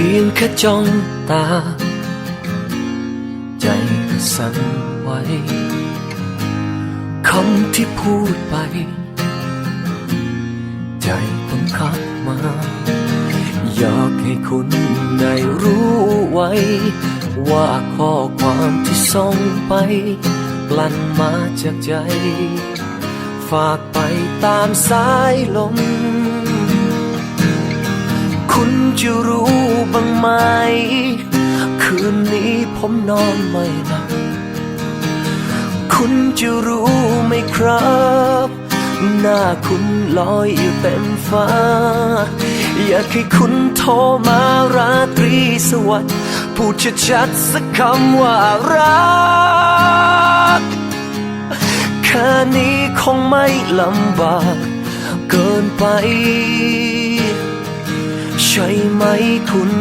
พียงแค่จ้องตาใจก็สั่นไหวคำที่พูดไปใจต้องคัดมาอยากให้คุณได้รู้ไว้ว่าข้อความที่ส่งไปกลั่นมาจากใจฝากไปตามสายลมคุณจะรู้บ้างไหมคืนนี้ผมนอนไม่หลับคุณจะรู้ไหมครับหน้าคุณลอยอยู่เต็มฟ้าอยากให้คุณโทรมาราตรีสวัสดิ์พูดชัดๆสักคำว่ารักแค่นี้คงไม่ลำบากเกินไปใช่ไหมคุณ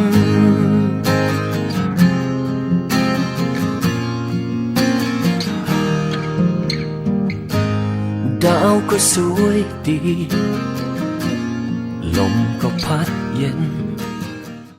ดาวก็สวยดีลมก็พัดเย็น